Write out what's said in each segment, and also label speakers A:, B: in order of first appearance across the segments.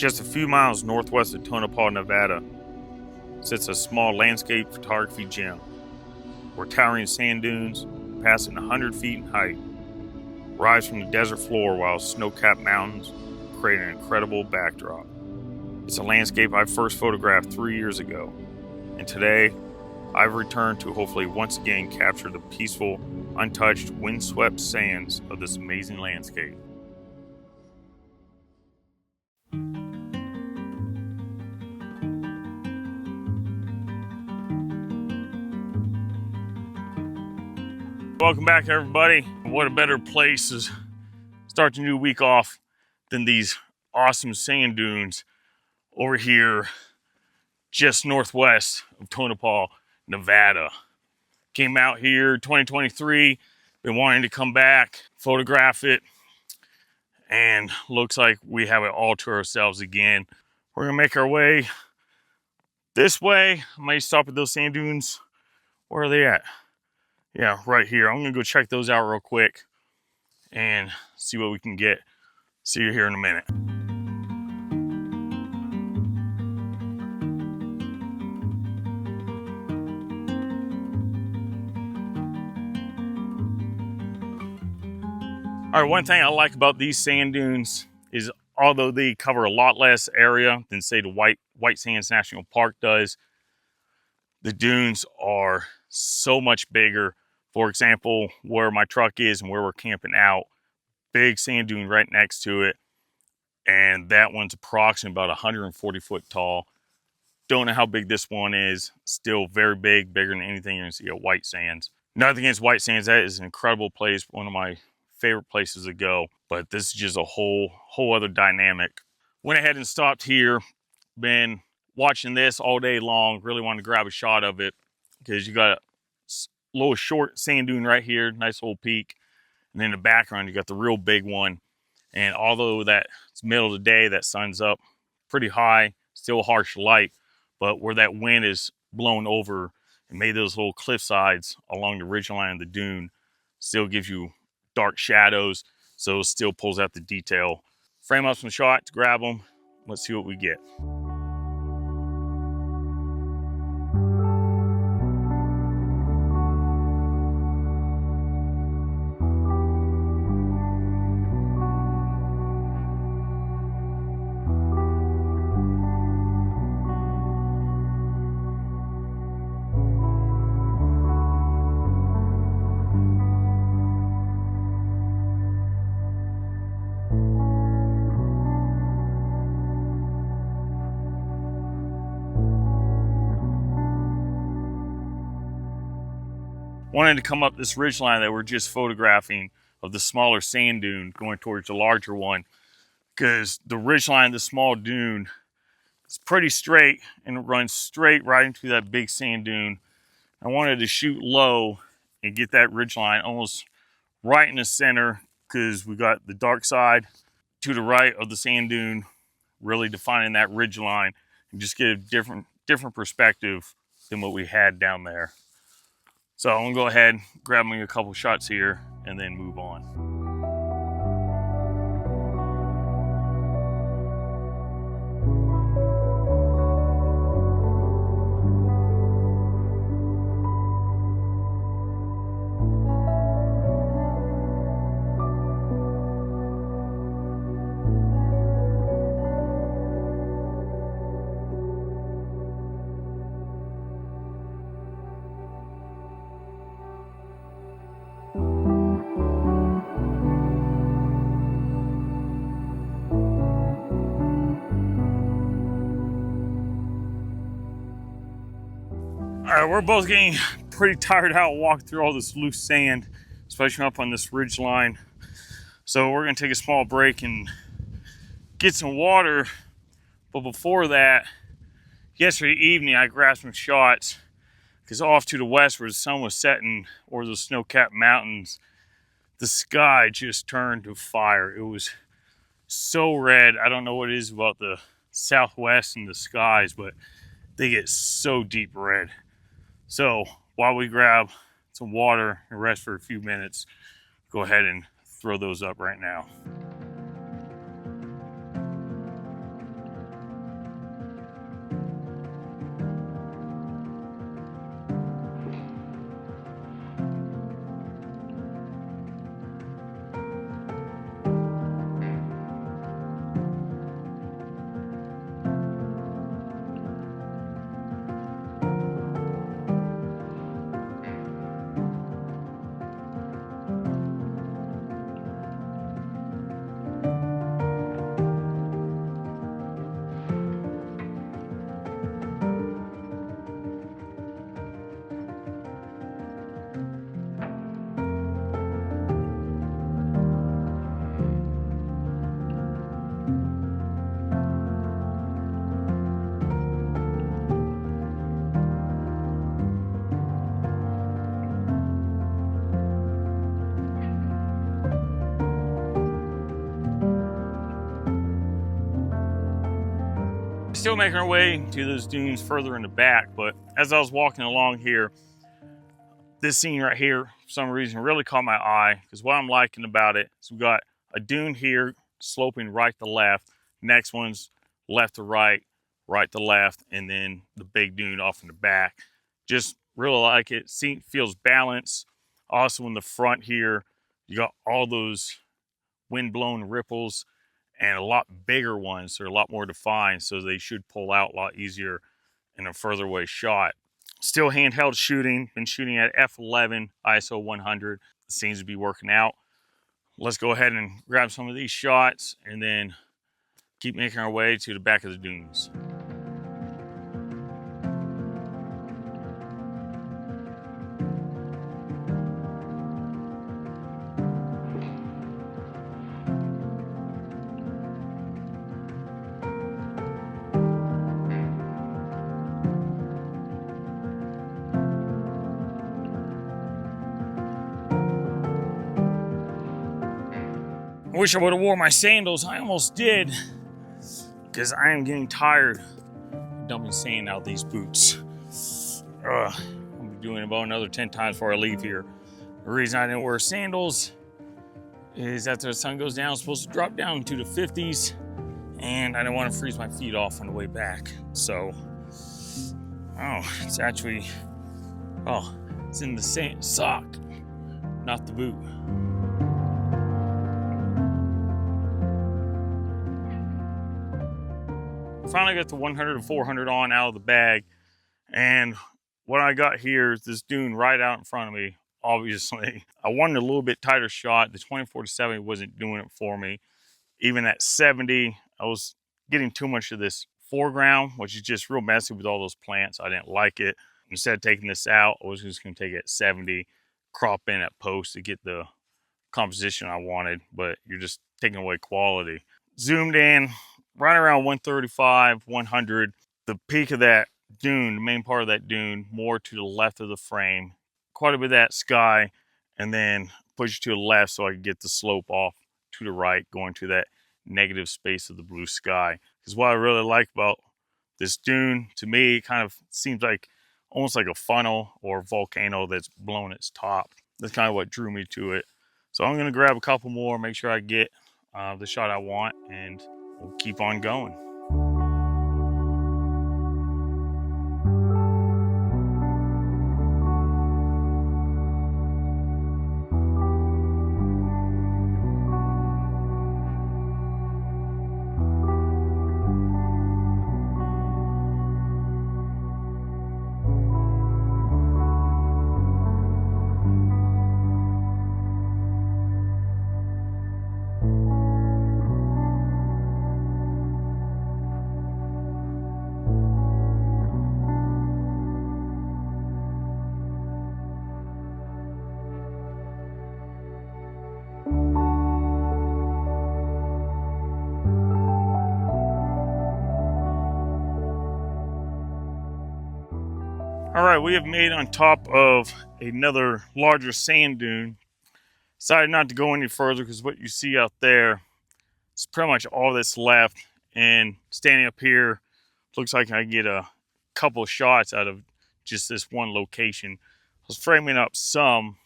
A: Just a few miles northwest of Tonopah, Nevada, sits a small landscape photography gem where towering sand dunes, passing 100 feet in height, rise from the desert floor while snow-capped mountains create an incredible backdrop. It's a landscape I first photographed 3 years ago, and today I've returned to hopefully once again capture the peaceful, untouched, windswept sands of this amazing landscape. Welcome back, everybody. What a better place to start the new week off than these awesome sand dunes over here just northwest of Tonopah, Nevada. Came out here 2023, been wanting to come back, photograph it, and looks like we have it all to ourselves again. We're gonna make our way this way. I might stop at those sand dunes. Where are they at? Yeah, right here. I'm gonna go check those out real quick and see what we can get. See you here in a minute. All right, one thing I like about these sand dunes is although they cover a lot less area than say the White Sands National Park does, the dunes are so much bigger. For example, where my truck is and where we're camping out, big sand dune right next to it. And that one's approximately about 140 foot tall. Don't know how big this one is. Still very big, bigger than anything you're gonna see at White Sands. Nothing against White Sands, that is an incredible place, one of my favorite places to go, but this is just a whole other dynamic. Went ahead and stopped here, been watching this all day long, really wanted to grab a shot of it because you got a little short sand dune right here, nice little peak, and in the background you got the real big one. And although that it's middle of the day, that sun's up pretty high, still harsh light, but where that wind is blown over and made those little cliff sides along the ridgeline of the dune still gives you dark shadows, so it still pulls out the detail. Frame up some shots, grab them, let's see what we get. Wanted to come up this ridgeline that we're just photographing of the smaller sand dune going towards the larger one, because the ridgeline of the small dune is pretty straight and it runs straight right into that big sand dune. I wanted to shoot low and get that ridgeline almost right in the center, because we got the dark side to the right of the sand dune really defining that ridgeline and just get a different perspective than what we had down there. So I'm gonna go ahead, grab me a couple shots here, and then move on. All right, we're both getting pretty tired out walking through all this loose sand, especially up on this ridge line. So we're gonna take a small break and get some water. But before that, yesterday evening I grabbed some shots because off to the west where the sun was setting over those snow-capped mountains, the sky just turned to fire. It was so red. I don't know what it is about the Southwest and the skies, but they get so deep red. So while we grab some water and rest for a few minutes, go ahead and throw those up right now. Still making our way to those dunes further in the back, but as I was walking along here, this scene right here, for some reason, really caught my eye, because what I'm liking about it is we got a dune here sloping right to left, next one's left to right, right to left, and then the big dune off in the back. Just really like it. Feels balanced. Also in the front here, you got all those wind-blown ripples and a lot bigger ones. They're a lot more defined, so they should pull out a lot easier in a further away shot. Still handheld shooting. Been shooting at f11 ISO 100. Seems to be working out. Let's go ahead and grab some of these shots and then keep making our way to the back of the dunes. I wish I would have wore my sandals. I almost did, because I am getting tired of dumping sand out these boots. I'll be doing it about another 10 times before I leave here. The reason I didn't wear sandals is after the sun goes down, it's supposed to drop down to the 50s, and I didn't want to freeze my feet off on the way back. So, it's actually, it's in the same sock, not the boot. Finally got the 100 and 400 on out of the bag, and what I got here is this dune right out in front of me. Obviously, I wanted a little bit tighter shot. The 24-70 wasn't doing it for me. Even at 70, I was getting too much of this foreground, which is just real messy with all those plants. I didn't like it. Instead of taking this out, I was just going to take it at 70, crop in at post to get the composition I wanted, but you're just taking away quality. Zoomed in right around 135, 100. The peak of that dune, the main part of that dune, more to the left of the frame. Quite a bit of that sky, and then push it to the left so I can get the slope off to the right, going to that negative space of the blue sky. Because what I really like about this dune, to me, it kind of seems like almost like a funnel or a volcano that's blown its top. That's kind of what drew me to it. So I'm going to grab a couple more, make sure I get the shot I want, and we'll keep on going. All right, we have made on top of another larger sand dune. Decided not to go any further because what you see out there is pretty much all that's left. And standing up here, looks like I can get a couple shots out of just this one location. I was framing up some,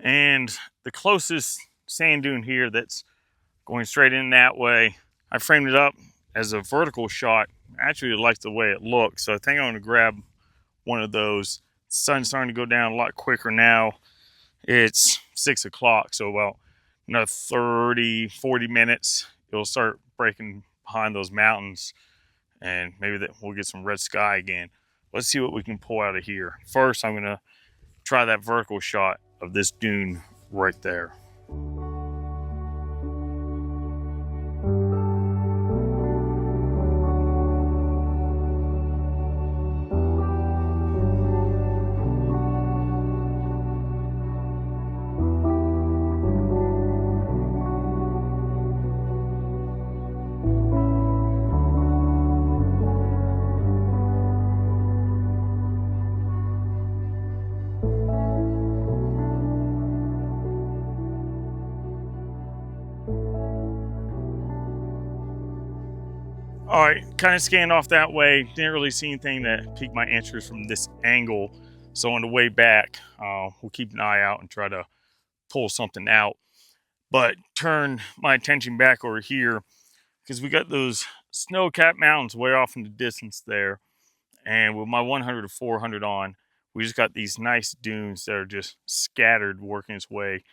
A: and the closest sand dune here that's going straight in that way, I framed it up as a vertical shot. I actually like the way it looks, so I think I'm going to grab one of those. The sun's starting to go down a lot quicker now. It's 6 o'clock, so about another 30, 40 minutes, it'll start breaking behind those mountains, and maybe we'll get some red sky again. Let's see what we can pull out of here. First, I'm gonna try that vertical shot of this dune right there. All right, kind of scanned off that way. Didn't really see anything that piqued my interest from this angle. So on the way back, we'll keep an eye out and try to pull something out. But turn my attention back over here because we got those snow-capped mountains way off in the distance there. And with my 100 to 400 on, we just got these nice dunes that are just scattered, working its way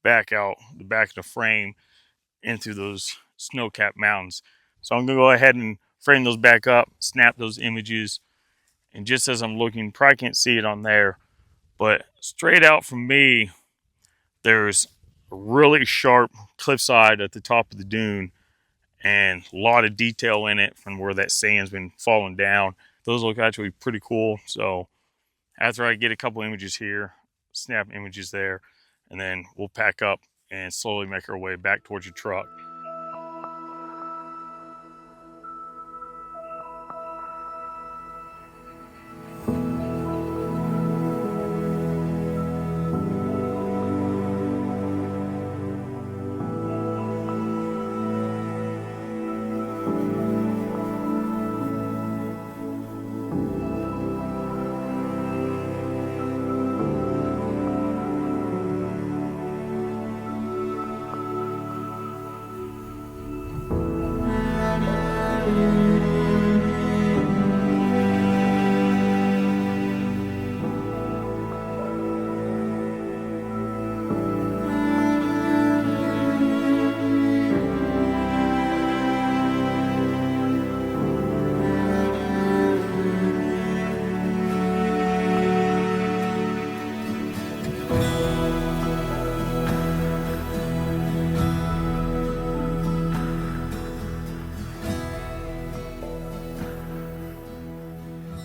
A: back out the back of the frame into those snow-capped mountains. So I'm going to go ahead and frame those back up, snap those images. And just as I'm looking, probably can't see it on there, but straight out from me, there's a really sharp cliffside at the top of the dune and a lot of detail in it from where that sand's been falling down. Those look actually pretty cool. So after I get a couple images here, snap images there, and then we'll pack up and slowly make our way back towards the truck.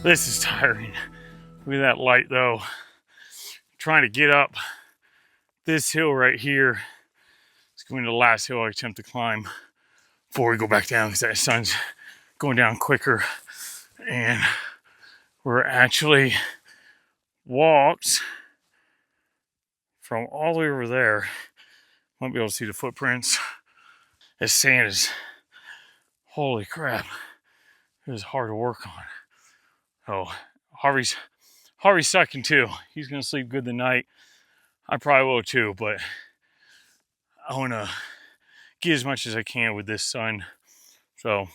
A: This is tiring. Look at that light though. Trying to get up this hill right here. It's going to be the last hill I attempt to climb before we go back down because that sun's going down quicker. And we're actually walked from all the way over there. Won't be able to see the footprints. This sand is, holy crap, it was hard to work on. Oh, Harvey's sucking too. He's gonna sleep good tonight. I probably will too, but I wanna get as much as I can with this sun. So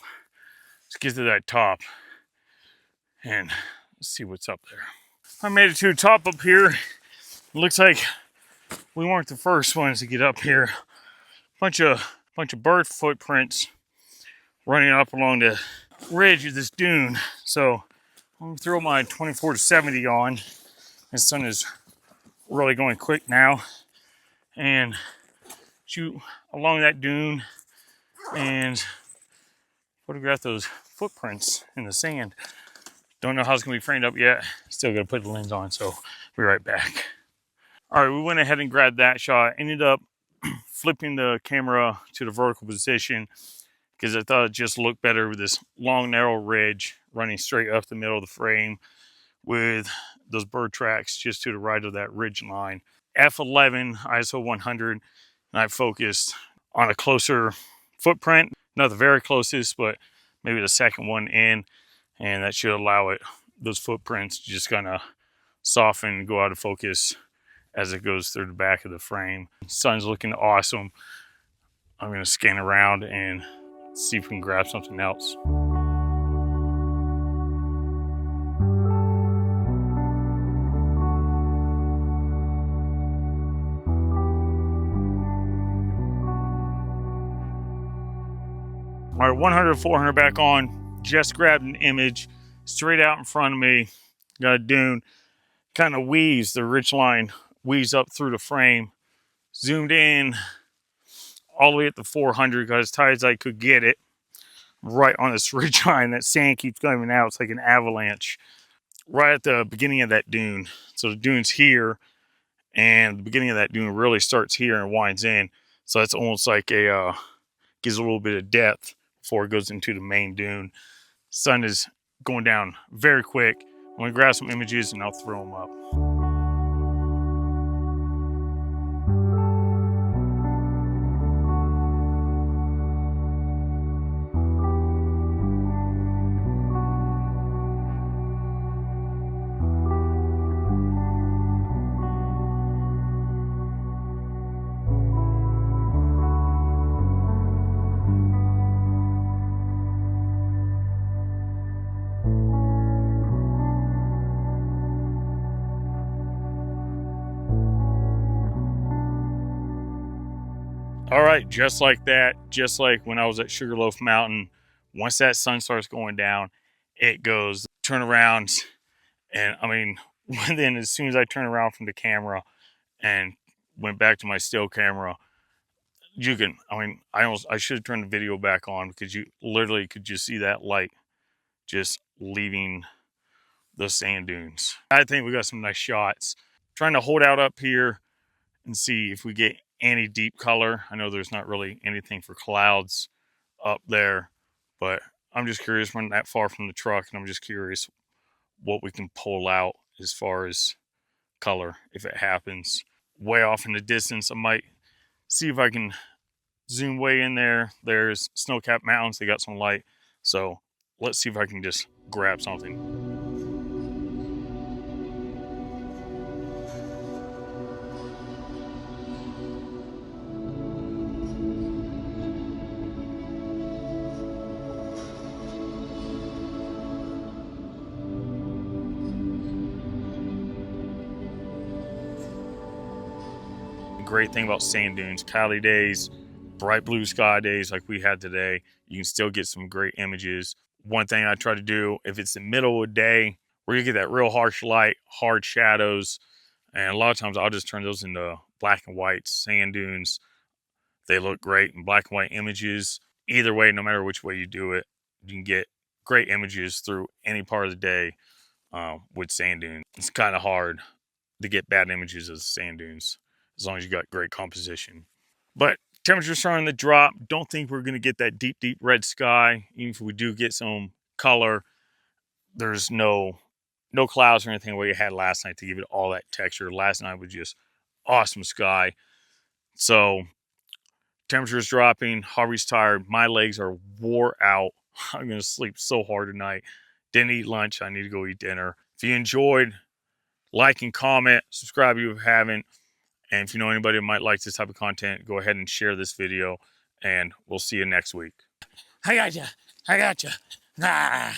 A: let's get to that top and see what's up there. I made it to the top up here. It looks like we weren't the first ones to get up here. Bunch of bird footprints running up along the ridge of this dune. So I'm gonna throw my 24 to 70 on. The sun is really going quick now, and shoot along that dune and photograph those footprints in the sand. Don't know how it's gonna be framed up yet. Still gotta put the lens on, so be right back. All right, we went ahead and grabbed that shot. Ended up flipping the camera to the vertical position because I thought it just looked better with this long, narrow ridge running straight up the middle of the frame with those bird tracks just to the right of that ridge line. F11, ISO 100, and I focused on a closer footprint, not the very closest, but maybe the second one in, and that should allow those footprints to just kind of soften and go out of focus as it goes through the back of the frame. The sun's looking awesome. I'm gonna scan around and see if we can grab something else. All right, 100 to 400 back on. Just grabbed an image straight out in front of me. Got a dune. Kind of weaves, the ridge line weaves up through the frame. Zoomed in all the way at the 400, got as tight as I could get it. Right on this ridge line. That sand keeps coming out. It's like an avalanche. Right at the beginning of that dune. So the dune's here, and the beginning of that dune really starts here and winds in. So it's almost like gives a little bit of depth before it goes into the main dune. Sun is going down very quick. I'm gonna grab some images and I'll throw them up. All right, just like that, just like when I was at Sugarloaf Mountain, once that sun starts going down, it goes turn around. And I mean, then as soon as I turned around from the camera and went back to my still camera, you can, I mean, I should have turned the video back on because you literally could just see that light just leaving the sand dunes. I think we got some nice shots. Trying to hold out up here and see if we get any deep color. I know there's not really anything for clouds up there, but I'm just curious. We're not that far from the truck, and I'm just curious what we can pull out as far as color if it happens. Way off in the distance, I might see if I can zoom way in there. There's snow-capped mountains. They got some light, so let's see if I can just grab something. Great thing about sand dunes, cloudy days, bright blue sky days like we had today, you can still get some great images. One thing I try to do, if it's the middle of the day where you get that real harsh light, hard shadows, and a lot of times I'll just turn those into black and white sand dunes. They look great in black and white images. Either way, no matter which way you do it, you can get great images through any part of the day with sand dunes. It's kind of hard to get bad images of sand dunes as long as you got great composition. But temperatures starting to drop. Don't think we're going to get that deep, deep red sky. Even if we do get some color, there's no clouds or anything where you had last night to give it all that texture. Last night was just awesome sky. So temperatures dropping. Harvey's tired. My legs are wore out. I'm going to sleep so hard tonight. Didn't eat lunch. I need to go eat dinner. If you enjoyed, like and comment. Subscribe if you haven't. And if you know anybody who might like this type of content, go ahead and share this video. And we'll see you next week. I gotcha. I gotcha. Ah.